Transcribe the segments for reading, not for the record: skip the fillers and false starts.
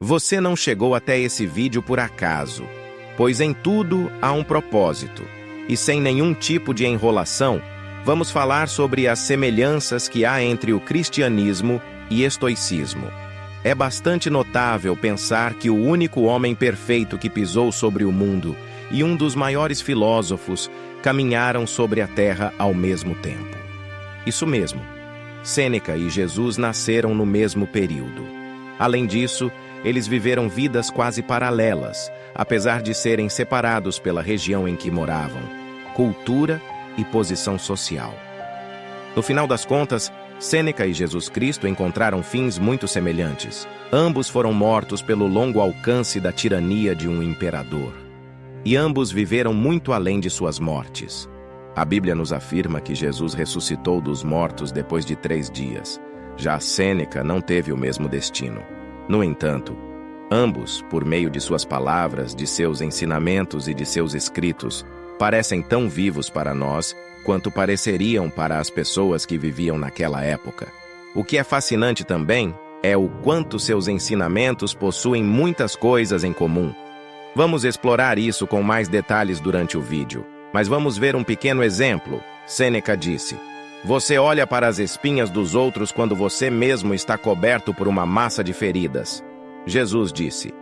Você não chegou até esse vídeo por acaso, pois em tudo há um propósito. E sem nenhum tipo de enrolação, vamos falar sobre as semelhanças que há entre o cristianismo e estoicismo. É bastante notável pensar que o único homem perfeito que pisou sobre o mundo e um dos maiores filósofos caminharam sobre a terra ao mesmo tempo. Isso mesmo, Sêneca e Jesus nasceram no mesmo período. Além disso, eles viveram vidas quase paralelas, apesar de serem separados pela região em que moravam, cultura e posição social. No final das contas, Sêneca e Jesus Cristo encontraram fins muito semelhantes. Ambos foram mortos pelo longo alcance da tirania de um imperador. E ambos viveram muito além de suas mortes. A Bíblia nos afirma que Jesus ressuscitou dos mortos depois de 3 dias. Já Sêneca não teve o mesmo destino. No entanto, ambos, por meio de suas palavras, de seus ensinamentos e de seus escritos, parecem tão vivos para nós quanto pareceriam para as pessoas que viviam naquela época. O que é fascinante também é o quanto seus ensinamentos possuem muitas coisas em comum. Vamos explorar isso com mais detalhes durante o vídeo, mas vamos ver um pequeno exemplo. Sêneca disse: "Você olha para as espinhas dos outros quando você mesmo está coberto por uma massa de feridas." Jesus disse: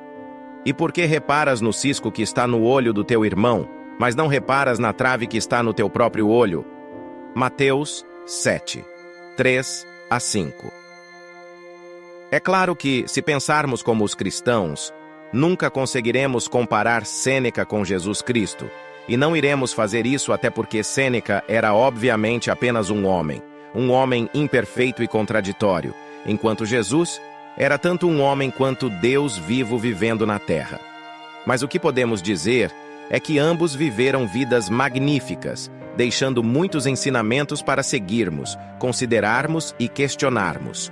"E por que reparas no cisco que está no olho do teu irmão, mas não reparas na trave que está no teu próprio olho?" Mateus 7, 3-5. É claro que, se pensarmos como os cristãos, nunca conseguiremos comparar Sêneca com Jesus Cristo, e não iremos fazer isso até porque Sêneca era obviamente apenas um homem imperfeito e contraditório, enquanto Jesus era tanto um homem quanto Deus vivo vivendo na terra. Mas o que podemos dizer é que ambos viveram vidas magníficas, deixando muitos ensinamentos para seguirmos, considerarmos e questionarmos.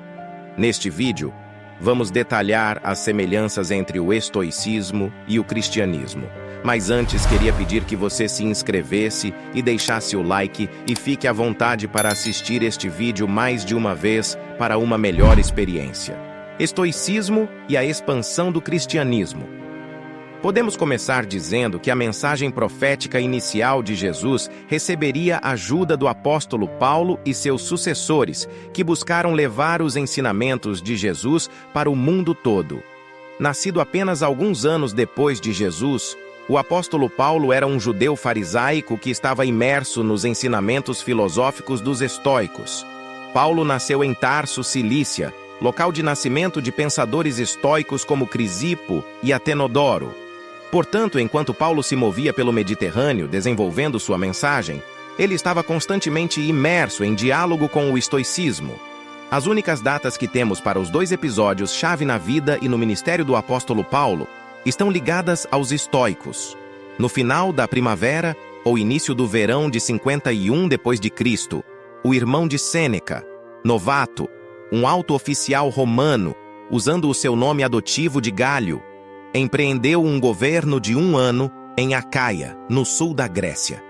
Neste vídeo, vamos detalhar as semelhanças entre o estoicismo e o cristianismo. Mas antes, queria pedir que você se inscrevesse e deixasse o like e fique à vontade para assistir este vídeo mais de uma vez para uma melhor experiência. Estoicismo e a expansão do cristianismo. Podemos começar dizendo que a mensagem profética inicial de Jesus receberia ajuda do apóstolo Paulo e seus sucessores, que buscaram levar os ensinamentos de Jesus para o mundo todo. Nascido apenas alguns anos depois de Jesus, o apóstolo Paulo era um judeu farisaico que estava imerso nos ensinamentos filosóficos dos estoicos. Paulo nasceu em Tarso, Cilícia, local de nascimento de pensadores estoicos como Crisipo e Atenodoro. Portanto, enquanto Paulo se movia pelo Mediterrâneo desenvolvendo sua mensagem, ele estava constantemente imerso em diálogo com o estoicismo. As únicas datas que temos para os 2 episódios-chave na vida e no ministério do apóstolo Paulo estão ligadas aos estoicos. No final da primavera ou início do verão de 51 d.C., o irmão de Sêneca, Novato, um alto oficial romano, usando o seu nome adotivo de Gálio, empreendeu um governo de 1 ano em Acaia, no sul da Grécia.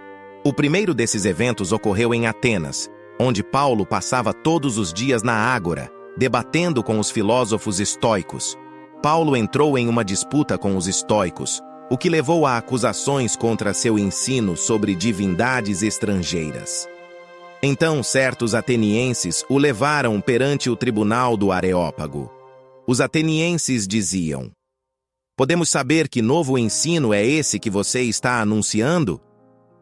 O primeiro desses eventos ocorreu em Atenas, onde Paulo passava todos os dias na ágora, debatendo com os filósofos estoicos. Paulo entrou em uma disputa com os estoicos, o que levou a acusações contra seu ensino sobre divindades estrangeiras. Então, certos atenienses o levaram perante o tribunal do Areópago. Os atenienses diziam: "Podemos saber que novo ensino é esse que você está anunciando?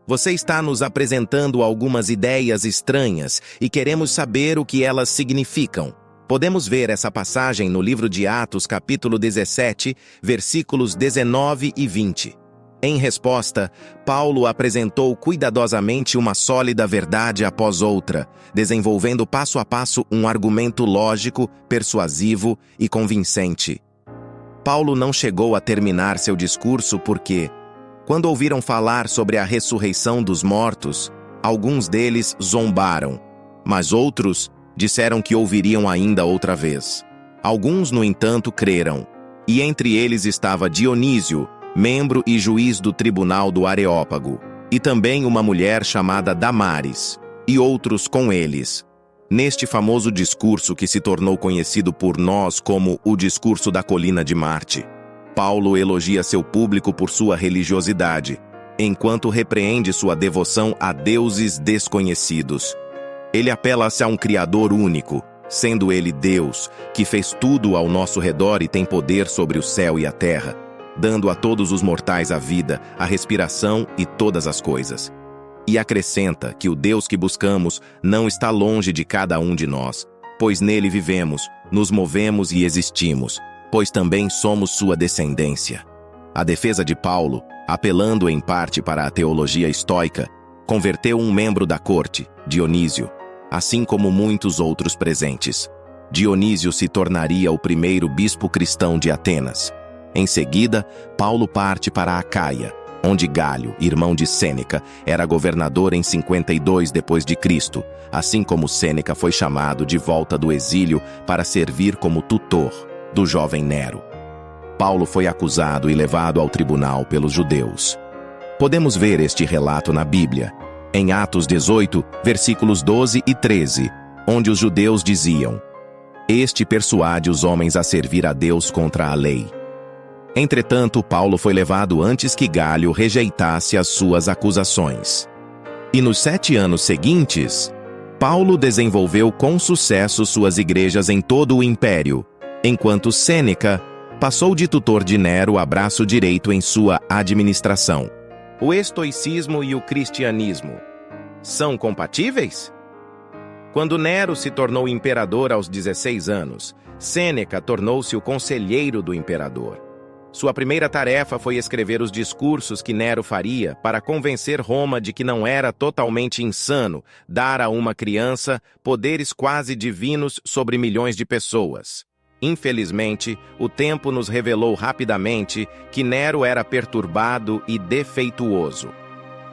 Você está nos apresentando algumas ideias estranhas e queremos saber o que elas significam." Podemos ver essa passagem no livro de Atos, capítulo 17, versículos 19 e 20. Em resposta, Paulo apresentou cuidadosamente uma sólida verdade após outra, desenvolvendo passo a passo um argumento lógico, persuasivo e convincente. Paulo não chegou a terminar seu discurso porque, quando ouviram falar sobre a ressurreição dos mortos, alguns deles zombaram, mas outros disseram que ouviriam ainda outra vez. Alguns, no entanto, creram, e entre eles estava Dionísio, membro e juiz do tribunal do Areópago, e também uma mulher chamada Damares, e outros com eles. Neste famoso discurso que se tornou conhecido por nós como o discurso da colina de Marte, Paulo elogia seu público por sua religiosidade, enquanto repreende sua devoção a deuses desconhecidos. Ele apela-se a um Criador único, sendo ele Deus, que fez tudo ao nosso redor e tem poder sobre o céu e a terra, dando a todos os mortais a vida, a respiração e todas as coisas. E acrescenta que o Deus que buscamos não está longe de cada um de nós, pois nele vivemos, nos movemos e existimos, pois também somos sua descendência. A defesa de Paulo, apelando em parte para a teologia estoica, converteu um membro da corte, Dionísio, assim como muitos outros presentes. Dionísio se tornaria o primeiro bispo cristão de Atenas. Em seguida, Paulo parte para Acaia, onde Galho, irmão de Sêneca, era governador em 52 d.C., assim como Sêneca foi chamado de volta do exílio para servir como tutor do jovem Nero. Paulo foi acusado e levado ao tribunal pelos judeus. Podemos ver este relato na Bíblia, em Atos 18, versículos 12 e 13, onde os judeus diziam: "Este persuade os homens a servir a Deus contra a lei." Entretanto, Paulo foi levado antes que Galho rejeitasse as suas acusações. E nos 7 anos seguintes, Paulo desenvolveu com sucesso suas igrejas em todo o império, enquanto Sêneca passou de tutor de Nero a braço direito em sua administração. O estoicismo e o cristianismo são compatíveis? Quando Nero se tornou imperador aos 16 anos, Sêneca tornou-se o conselheiro do imperador. Sua primeira tarefa foi escrever os discursos que Nero faria para convencer Roma de que não era totalmente insano dar a uma criança poderes quase divinos sobre milhões de pessoas. Infelizmente, o tempo nos revelou rapidamente que Nero era perturbado e defeituoso.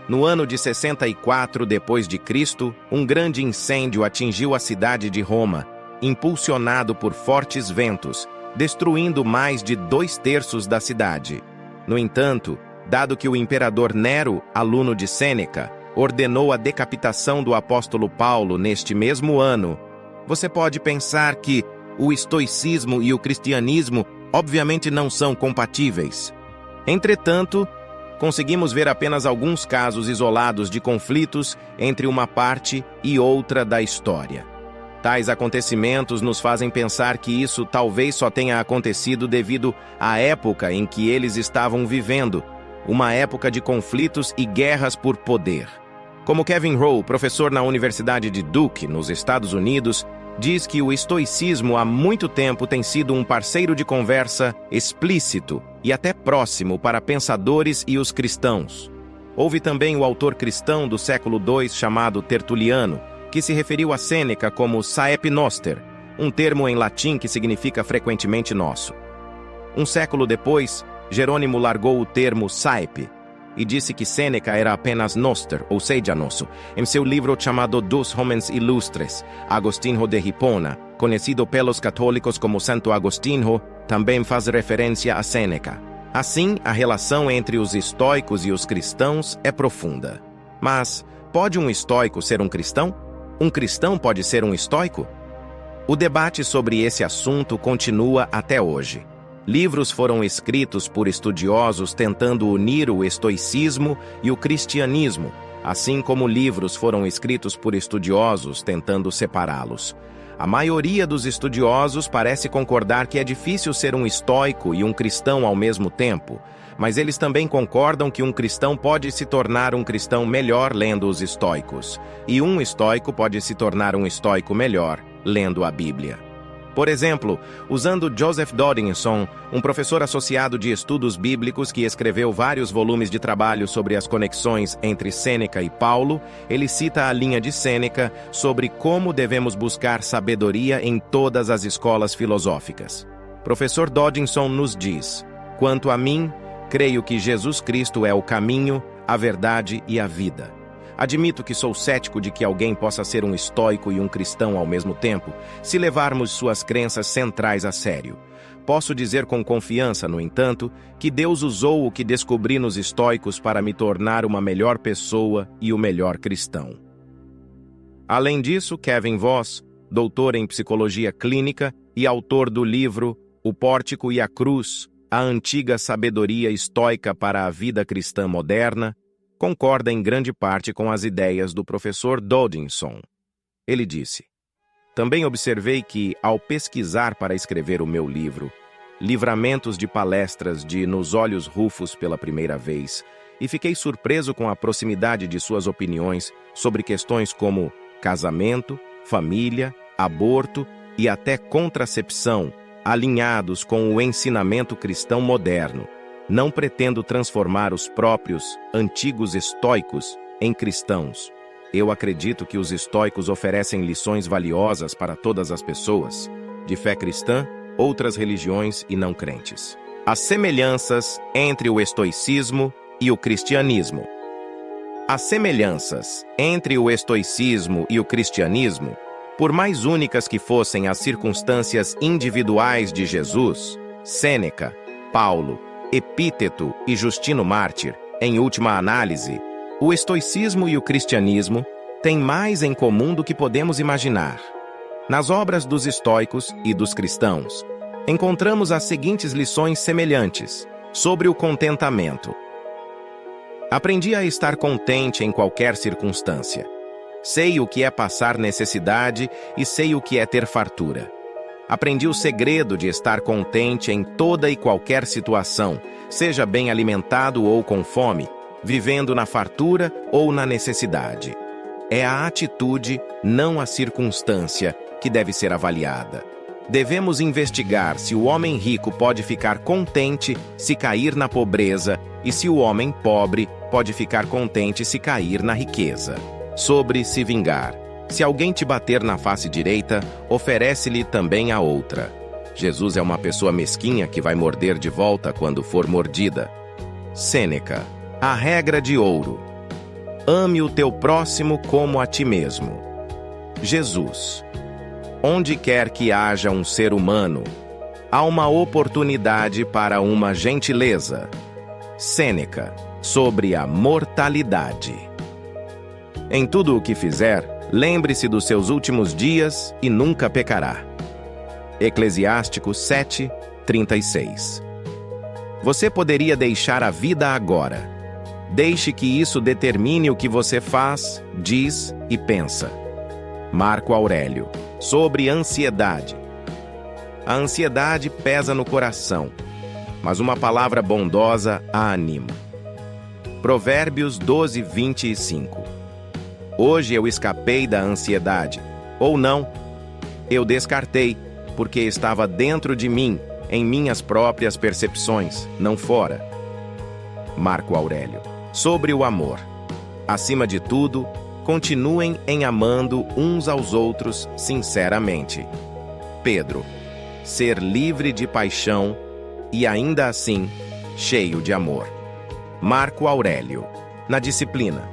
No ano de 64 d.C., um grande incêndio atingiu a cidade de Roma, impulsionado por fortes ventos, destruindo mais de 2/3 da cidade. No entanto, dado que o imperador Nero, aluno de Sêneca, ordenou a decapitação do apóstolo Paulo neste mesmo ano, você pode pensar que o estoicismo e o cristianismo obviamente não são compatíveis. Entretanto, conseguimos ver apenas alguns casos isolados de conflitos entre uma parte e outra da história. Tais acontecimentos nos fazem pensar que isso talvez só tenha acontecido devido à época em que eles estavam vivendo, uma época de conflitos e guerras por poder. Como Kevin Rowe, professor na Universidade de Duke, nos Estados Unidos, diz que o estoicismo há muito tempo tem sido um parceiro de conversa explícito e até próximo para pensadores e os cristãos. Houve também o autor cristão do século II chamado Tertuliano, que se referiu a Sêneca como saepe noster, um termo em latim que significa frequentemente nosso. Um século depois, Jerônimo largou o termo saepe e disse que Sêneca era apenas noster, ou seja, nosso, em seu livro chamado Dos Homens Ilustres. Agostinho de Hipona, conhecido pelos católicos como Santo Agostinho, também faz referência a Sêneca. Assim, a relação entre os estoicos e os cristãos é profunda. Mas, pode um estoico ser um cristão? Um cristão pode ser um estoico? O debate sobre esse assunto continua até hoje. Livros foram escritos por estudiosos tentando unir o estoicismo e o cristianismo, assim como livros foram escritos por estudiosos tentando separá-los. A maioria dos estudiosos parece concordar que é difícil ser um estoico e um cristão ao mesmo tempo, mas eles também concordam que um cristão pode se tornar um cristão melhor lendo os estoicos, e um estoico pode se tornar um estoico melhor lendo a Bíblia. Por exemplo, usando Joseph Dodginson, um professor associado de estudos bíblicos que escreveu vários volumes de trabalho sobre as conexões entre Sêneca e Paulo, ele cita a linha de Sêneca sobre como devemos buscar sabedoria em todas as escolas filosóficas. Professor Dodginson nos diz: "Quanto a mim, creio que Jesus Cristo é o caminho, a verdade e a vida. Admito que sou cético de que alguém possa ser um estoico e um cristão ao mesmo tempo, se levarmos suas crenças centrais a sério. Posso dizer com confiança, no entanto, que Deus usou o que descobri nos estoicos para me tornar uma melhor pessoa e o melhor cristão." Além disso, Kevin Voss, doutor em psicologia clínica e autor do livro O Pórtico e a Cruz, a antiga sabedoria estoica para a vida cristã moderna, concorda em grande parte com as ideias do professor Dodinson. Ele disse: também observei que, ao pesquisar para escrever o meu livro, livramentos de palestras de Nos Olhos Rufos pela primeira vez, e fiquei surpreso com a proximidade de suas opiniões sobre questões como casamento, família, aborto e até contracepção, alinhados com o ensinamento cristão moderno. Não pretendo transformar os próprios antigos estoicos em cristãos. Eu acredito que os estoicos oferecem lições valiosas para todas as pessoas, de fé cristã, outras religiões e não crentes. As semelhanças entre o estoicismo e o cristianismo. As semelhanças entre o estoicismo e o cristianismo, por mais únicas que fossem as circunstâncias individuais de Jesus, Sêneca, Paulo, Epíteto e Justino Mártir, em última análise, o estoicismo e o cristianismo têm mais em comum do que podemos imaginar. Nas obras dos estoicos e dos cristãos, encontramos as seguintes lições semelhantes sobre o contentamento. Aprendi a estar contente em qualquer circunstância. Sei o que é passar necessidade e sei o que é ter fartura. Aprendi o segredo de estar contente em toda e qualquer situação, seja bem alimentado ou com fome, vivendo na fartura ou na necessidade. É a atitude, não a circunstância, que deve ser avaliada. Devemos investigar se o homem rico pode ficar contente se cair na pobreza e se o homem pobre pode ficar contente se cair na riqueza. Sobre se vingar. Se alguém te bater na face direita, oferece-lhe também a outra. Jesus é uma pessoa mesquinha que vai morder de volta quando for mordida. Sêneca. A regra de ouro. Ame o teu próximo como a ti mesmo. Jesus. Onde quer que haja um ser humano, há uma oportunidade para uma gentileza. Sêneca. Sobre a mortalidade. Em tudo o que fizer, lembre-se dos seus últimos dias e nunca pecará. Eclesiástico 7:36. Você poderia deixar a vida agora. Deixe que isso determine o que você faz, diz e pensa. Marco Aurélio. Sobre ansiedade. A ansiedade pesa no coração, mas uma palavra bondosa a anima. Provérbios 12:25. Hoje eu escapei da ansiedade, ou não, eu descartei, porque estava dentro de mim, em minhas próprias percepções, não fora. Marco Aurélio. Sobre o amor. Acima de tudo, continuem em amando uns aos outros sinceramente. Pedro. Ser livre de paixão e ainda assim cheio de amor. Marco Aurélio. Na disciplina.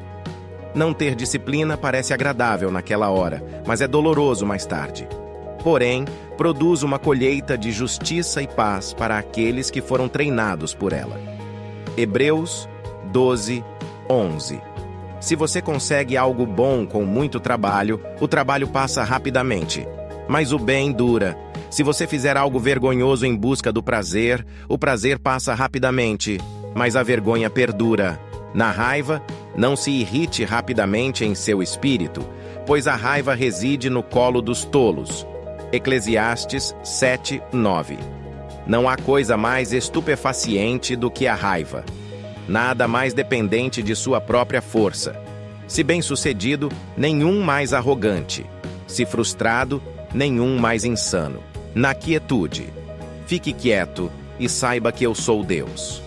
Não ter disciplina parece agradável naquela hora, mas é doloroso mais tarde. Porém, produz uma colheita de justiça e paz para aqueles que foram treinados por ela. Hebreus 12:11. Se você consegue algo bom com muito trabalho, o trabalho passa rapidamente, mas o bem dura. Se você fizer algo vergonhoso em busca do prazer, o prazer passa rapidamente, mas a vergonha perdura. Na raiva, não se irrite rapidamente em seu espírito, pois a raiva reside no colo dos tolos. Eclesiastes 7:9. Não há coisa mais estupefaciente do que a raiva. Nada mais dependente de sua própria força. Se bem-sucedido, nenhum mais arrogante. Se frustrado, nenhum mais insano. Na quietude. Fique quieto e saiba que eu sou Deus.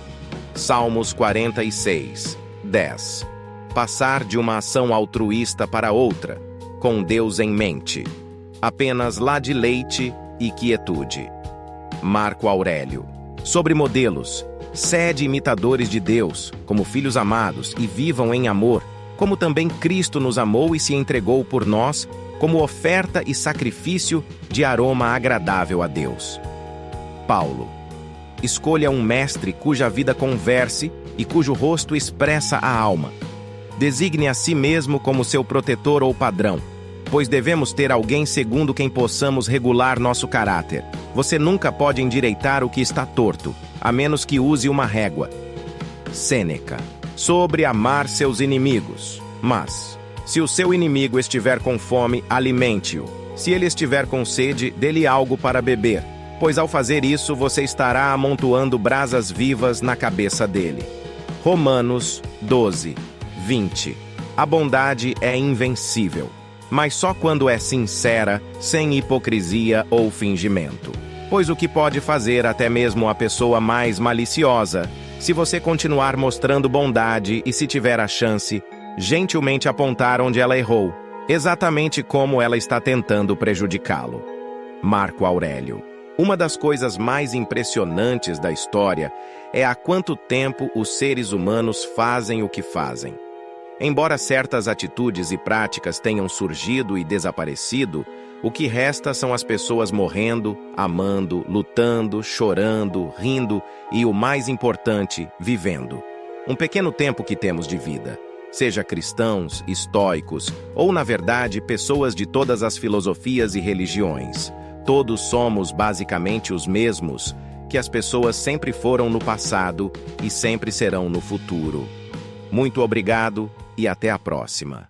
Salmos 46:10. Passar de uma ação altruísta para outra, com Deus em mente. Apenas lá de leite e quietude. Marco Aurélio. Sobre modelos. Sede imitadores de Deus, como filhos amados, e vivam em amor, como também Cristo nos amou e se entregou por nós, como oferta e sacrifício de aroma agradável a Deus. Paulo. Escolha um mestre cuja vida converse e cujo rosto expressa a alma. Designe a si mesmo como seu protetor ou padrão. pois devemos ter alguém segundo quem possamos regular nosso caráter. Você nunca pode endireitar o que está torto, a menos que use uma régua. Sêneca. Sobre amar seus inimigos. Mas, se o seu inimigo estiver com fome, alimente-o. Se ele estiver com sede, dê-lhe algo para beber, pois ao fazer isso você estará amontoando brasas vivas na cabeça dele. Romanos 12, 20. A bondade é invencível, mas só quando é sincera, sem hipocrisia ou fingimento. Pois o que pode fazer até mesmo a pessoa mais maliciosa, se você continuar mostrando bondade e se tiver a chance, gentilmente apontar onde ela errou, exatamente como ela está tentando prejudicá-lo. Marco Aurélio. Uma das coisas mais impressionantes da história é há quanto tempo os seres humanos fazem o que fazem. Embora certas atitudes e práticas tenham surgido e desaparecido, o que resta são as pessoas morrendo, amando, lutando, chorando, rindo e, o mais importante, vivendo. Um pequeno tempo que temos de vida. Seja cristãos, estoicos ou, na verdade, pessoas de todas as filosofias e religiões. Todos somos basicamente os mesmos que as pessoas sempre foram no passado e sempre serão no futuro. Muito obrigado e até a próxima.